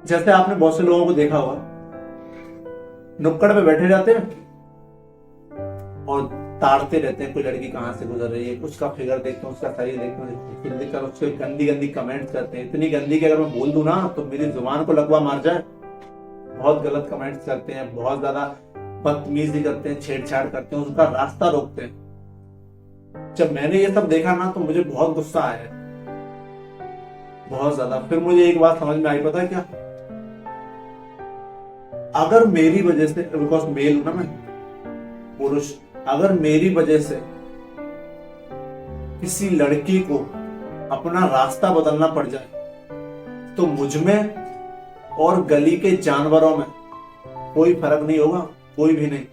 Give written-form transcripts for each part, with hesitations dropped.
जैसे आपने बहुत से लोगों को देखा होगा, नुक्कड़ पे बैठे रहते हैं और ताड़ते रहते हैं, कोई लड़की कहाँ से गुजर रही है, उसका फिगर देखते हैं, उसका शरीर देखते हैं, फिर देखकर उसके गंदी गंदी कमेंट्स करते हैं, इतनी गंदी कि अगर मैं बोल दूं ना तो मेरी जुबान को लगवा मार जाए। बहुत गलत कमेंट्स करते हैं, बहुत ज्यादा बदतमीजी करते हैं, छेड़छाड़ करते हैं, उसका रास्ता रोकते हैं। जब मैंने ये सब देखा ना तो मुझे बहुत गुस्सा आया, बहुत ज्यादा। फिर मुझे एक बात समझ में आई, पता है क्या? अगर मेरी वजह से, बिकॉज मेल हूं ना मैं, पुरुष, अगर मेरी वजह से किसी लड़की को अपना रास्ता बदलना पड़ जाए तो मुझ में और गली के जानवरों में कोई फर्क नहीं होगा, कोई भी नहीं।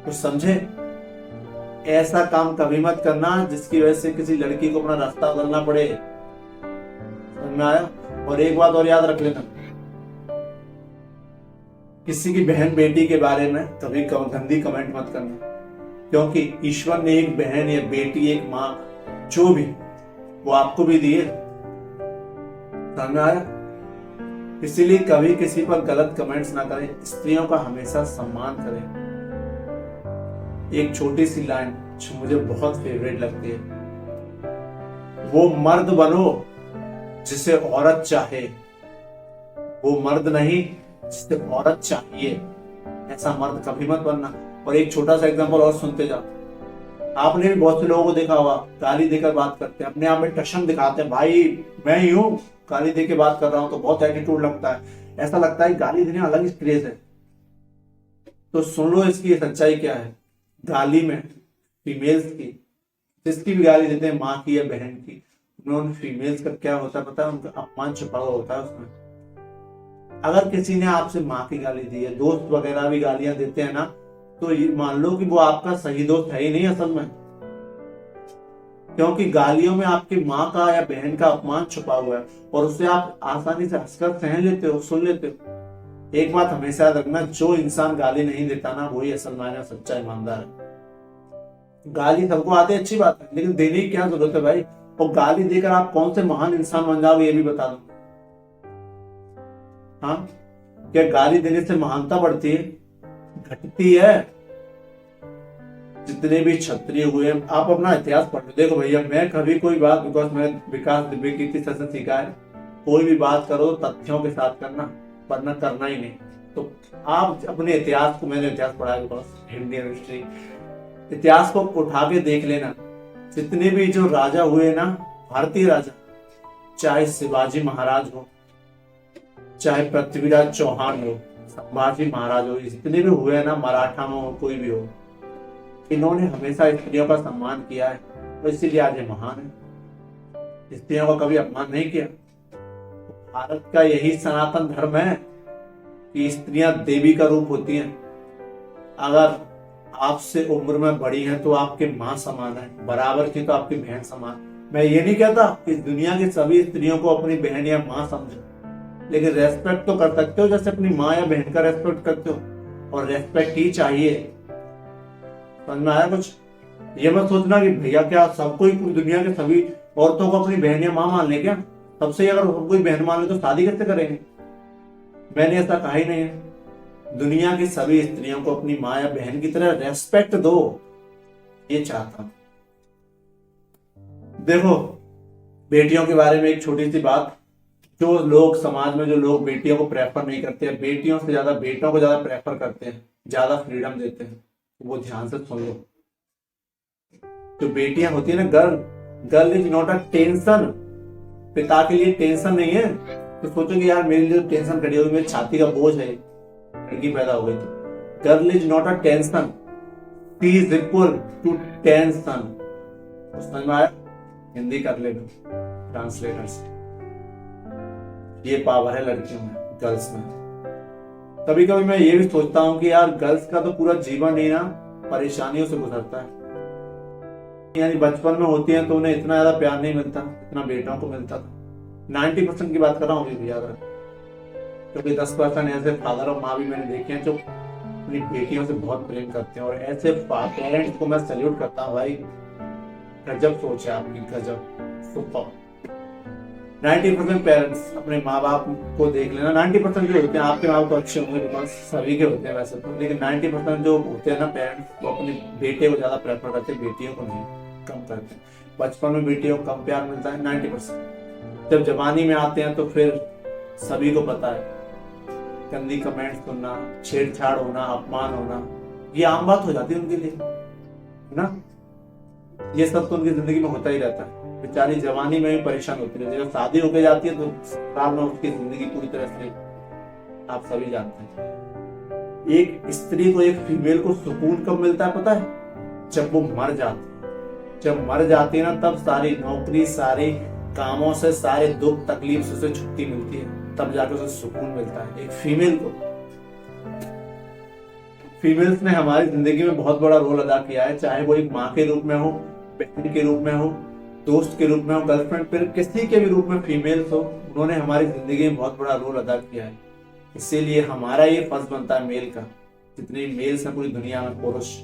तो समझे, ऐसा काम कभी मत करना जिसकी वजह से किसी लड़की को अपना रास्ता बदलना पड़े। समझ में आया? और एक बात और याद रख लेना, किसी की बहन बेटी के बारे में कभी गंदी कमेंट मत करना, क्योंकि ईश्वर ने एक बहन या बेटी, एक माँ, जो भी, वो आपको भी दिए। समझ में आया? इसीलिए कभी किसी पर गलत कमेंट्स ना करें, स्त्रियों का हमेशा सम्मान करें। एक छोटी सी लाइन जो मुझे बहुत फेवरेट लगती है, वो मर्द बनो जिसे औरत चाहे, वो मर्द नहीं जिसे औरत चाहिए। ऐसा मर्द कभी मत बनना। और एक छोटा सा एग्जांपल और सुनते जाओ, आपने भी बहुत से लोगों को देखा होगा, गाली देकर बात करते हैं, अपने आप में टशन दिखाते हैं, भाई मैं ही हूं, गाली दे के बात कर रहा हूं तो बहुत एटीट्यूड लगता है, ऐसा लगता है गाली देने अलग ही क्रेज है। तो सुन लो इसकी सच्चाई क्या है। गाली में फीमेल्स की, जिसकी भी गाली देते हैं, माँ की या बहन की, उन्होंने फीमेल्स का क्या होता है पता है? उनका अपमान छुपा हुआ होता है उसमें। अगर किसी ने आपसे माँ की गाली दी है, दोस्त वगैरह भी गालियां देते हैं ना, तो ये मान लो कि वो आपका सही दोस्त है ही नहीं असल में, क्योंकि गालियों में आपकी माँ का या बहन का अपमान छुपा हुआ है और उसे आप आसानी से हंसकर सहन लेते हो, सुन लेते हो। एक बात हमेशा याद रखना, जो इंसान गाली नहीं देता ना वही असल मायने सच्चा ईमानदार है। गाली सबको आती है, अच्छी बात है, लेकिन देने की क्या जरूरत है भाई? और गाली देकर आप कौन से महान इंसान बन जाओगे ये भी बता दो। हाँ, क्या गाली देने से महानता बढ़ती है? घटती है। जितने भी क्षत्रिय हुए, आप अपना इतिहास पढ़ लो। देखो भैया, मैं कभी कोई बात, बिकॉज मैं विकास दुबे की थी से सीखा है, कोई भी बात करो तथ्यों के साथ करना, वरना करना ही नहीं। तो आप अपने इतिहास को, मैंने इतिहास पढ़ा है बिकॉज इंडियन हिस्ट्री, इतिहास को उठा के देख लेना। जितने भी जो राजा हुए ना, भारतीय राजा, चाहे शिवाजी महाराज हो, चाहे पृथ्वीराज चौहान हो, संभाजी महाराज हो, जितने भी हुए ना, मराठा में हो, कोई भी हो, इन्होंने हमेशा स्त्रियों का सम्मान किया है, तो इसीलिए आज ये महान है। स्त्रियों का कभी अपमान नहीं किया। भारत का यही सनातन धर्म है कि स्त्रियां देवी का रूप होती हैं। अगर आपसे उम्र में बड़ी हैं तो आपके माँ समान है, बराबर की तो आपकी बहन समान। मैं ये नहीं कहता कि दुनिया की सभी स्त्रियों को अपनी बहन या माँ समझो, लेकिन रेस्पेक्ट तो कर सकते हो जैसे अपनी माँ या बहन का रेस्पेक्ट करते हो, और रेस्पेक्ट ही चाहिए। समझ में आया कुछ? ये मत सोचना कि भैया क्या सबको ही दुनिया के सभी औरतों को अपनी बहन या माँ मान ले क्या? सबसे अगर सबको ही बहन मान ले तो शादी कैसे करेंगे? मैंने ऐसा कहा ही नहीं है। दुनिया की सभी स्त्रियों को अपनी माँ या बहन की तरह रेस्पेक्ट दो, ये चाहता हूं। देखो, बेटियों के बारे में एक छोटी सी बात, जो लोग समाज में, जो लोग बेटियों को प्रेफर नहीं करते हैं, बेटियों से ज्यादा बेटों को ज्यादा प्रेफर करते हैं, ज्यादा फ्रीडम देते हैं, वो ध्यान से सुन लो। जो बेटियां होती है ना, girl, girl is not a tension. पिता के लिए टेंशन नहीं है। तो सोचोगे यार मेरे लिए टेंशन खड़ी होगी, मेरी छाती का बोझ है, लड़की पैदा हो गई तो। Girl is not a tension, she is equal to tension. समझ में आया? हिंदी कर ले ट्रांसलेटर्स। ये पावर है लड़कियों में, गर्ल्स में। कभी कभी मैं ये भी सोचता हूँ कि यार गर्ल्स का तो पूरा जीवन ही ना परेशानियों से गुजरता है। यानी बचपन में होती है तो उन्हें इतना ज्यादा प्यार नहीं मिलता इतना बेटों को मिलता था। 90% की बात कर रहा हूँ, अभी याद रख, क्योंकि 10% ऐसे फादर और माँ भी मैंने देखे हैं जो अपनी बेटियों से बहुत प्रेम करते हैं, और ऐसे पेरेंट्स को मैं सैल्यूट करता हूँ भाई। गजब सोच है आपकी, गजब, सुपर। 90% पेरेंट्स अपने माँ बाप को देख लेना, 90% जो होते हैं, आपके माँ बाप तो अच्छे होंगे बिकॉज सभी के होते हैं वैसे तो, लेकिन 90% जो होते हैं ना पेरेंट्स, वो अपने बेटे को ज्यादा प्रेफर करते हैं, बेटियों को नहीं, कम करते हैं। बचपन में बेटियों को कम प्यार मिलता है 90%। जब जवानी में आते हैं तो फिर सभी को पता है, गंदी कमेंट सुनना, छेड़छाड़ होना, अपमान होना, ये आम बात हो जाती है उनके लिए, है ना। ये सब तो उनकी जिंदगी में होता ही रहता है। बेचारी जवानी में भी परेशान होती रहती है, जब शादी होके जाती है तो साल में उसकी जिंदगी पूरी तरह से, आप सभी जानते हैं। एक स्त्री को, एक फीमेल को सुकून कब मिलता है पता है? जब वो मर जाती है। जब मर जाती है ना, तब सारी नौकरी, सारे कामों से, सारे दुख तकलीफ से उसे छुट्टी मिलती है, तब जाकर उसे सुकून मिलता है एक फीमेल को। फीमेल्स ने हमारी जिंदगी में बहुत बड़ा रोल अदा किया है, चाहे वो एक माँ के रूप में हो, बहन के रूप में हो, दोस्त के रूप में हो, गर्लफ्रेंड, फिर किसी के भी रूप में फीमेल्स हो, उन्होंने हमारी जिंदगी में बहुत बड़ा रोल अदा किया है। इसीलिए हमारा ये फर्ज बनता है मेल का, जितने मेल्स हैं पूरी दुनिया में पुरुष,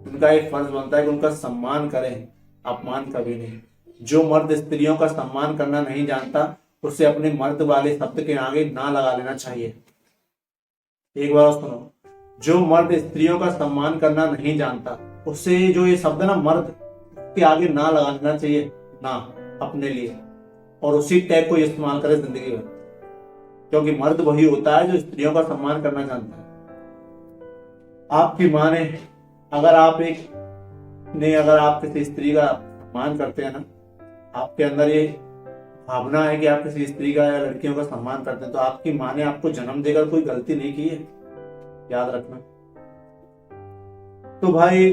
उनका एक फर्ज बनता है कि उनका सम्मान करें, अपमान कभी नहीं। जो मर्द स्त्रियों का सम्मान करना नहीं जानता, उसे अपने मर्द वाले शब्द के आगे ना लगा लेना चाहिए। एक बार सुनो, जो मर्द स्त्रियों का सम्मान करना नहीं जानता, उससे जो ये शब्द ना मर्द के आगे ना लगा लेना चाहिए, ना अपने लिए, और उसी टैग को इस्तेमाल करे जिंदगी भर, क्योंकि मर्द वही होता है जो स्त्रियों का सम्मान करना जानता है। आपकी माँ ने, अगर आप किसी स्त्री का सम्मान करते हैं ना, आपके अंदर ये भावना है कि आप किसी स्त्री का या लड़कियों का सम्मान करते हैं, तो आपकी माँ ने आपको जन्म देकर कोई गलती नहीं की है, याद रखना। तो भाई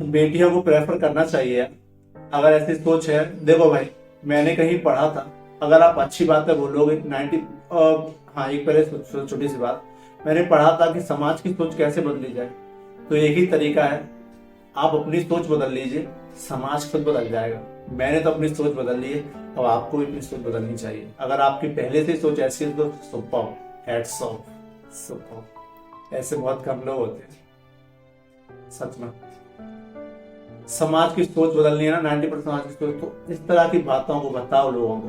बेटियों को प्रेफर करना चाहिए अगर ऐसी सोच है। देखो भाई, मैंने कहीं पढ़ा था, अगर आप अच्छी बातें बोलोगे 90, हाँ एक पहले छोटी सी बात, मैंने पढ़ा था कि समाज की सोच कैसे बदली जाए, तो एक ही तरीका है, आप अपनी सोच बदल लीजिए, समाज खुद बदल जाएगा। मैंने तो अपनी सोच बदल ली है, अब आपको भी अपनी सोच बदलनी चाहिए। अगर आपकी पहले से सोच ऐसी है तो सुपर, हैट्स ऑफ, सुपर। ऐसे बहुत कम लोग होते हैं सच में। समाज की सोच बदलनी है ना, 90% समाज की सोच, तो इस तरह की बातों को बताओ लोगों को।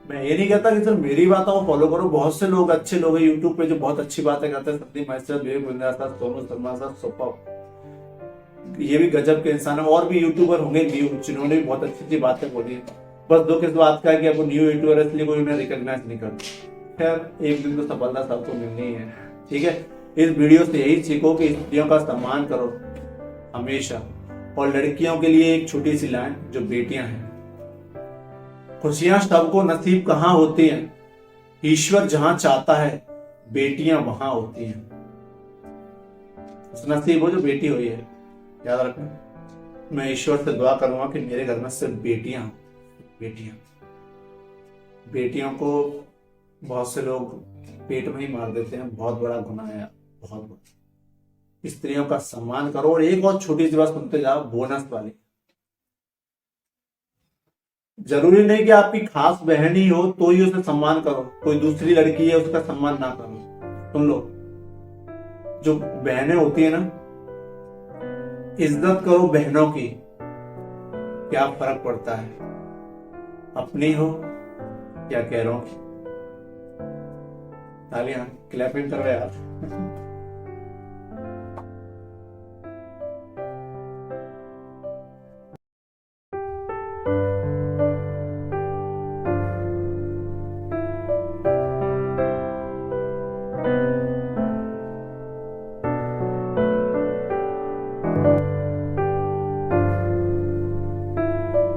मैं ये नहीं कहता कि सिर्फ मेरी बातों को फॉलो करो, बहुत से लोग, अच्छे लोग हैं यूट्यूब पे जो बहुत अच्छी बातें करते हैं, Sandeep master, Vivek Bindra sir, Sonu Sharma sir, super, ये भी गजब के इंसान है। और भी यूट्यूबर होंगे न्यू, जिन्होंने भी बहुत अच्छी अच्छी बातें बोली। बस दुख इस बात का है कि अब वो न्यू यूट्यूबर है, इसलिए कोई उन्हें रिकॉग्नाइज नहीं करता। खैर एक दिन तो सफलता सबको मिलनी है, ठीक है। इस वीडियो से यही सीखो कि स्त्रियों का सम्मान करो हमेशा। और लड़कियों के लिए एक छोटी सी लाइन, जो बेटियां हैं, खुशियां सबको नसीब कहाँ होती हैं, ईश्वर जहां चाहता है बेटियां वहां होती हैं। उस नसीब हो जो बेटी हुई है, याद रखना। मैं ईश्वर से दुआ करूंगा कि मेरे घर में सिर्फ बेटियां, बेटियों को बहुत से लोग पेट में ही मार देते हैं, बहुत बड़ा गुनाह है, बहुत बड़ा। स्त्रियों का सम्मान करो। और एक और छोटी सी बात सुनते जाओ, बोनस वाली, जरूरी नहीं कि आपकी खास बहन ही हो तो ही उसे सम्मान करो, कोई दूसरी लड़की है उसका सम्मान ना करो। सुन लो, जो बहनें होती है ना, इज्जत करो बहनों की, क्या फर्क पड़ता है अपनी हो या गैरों की। तालियां, क्लैपिंग करो यार।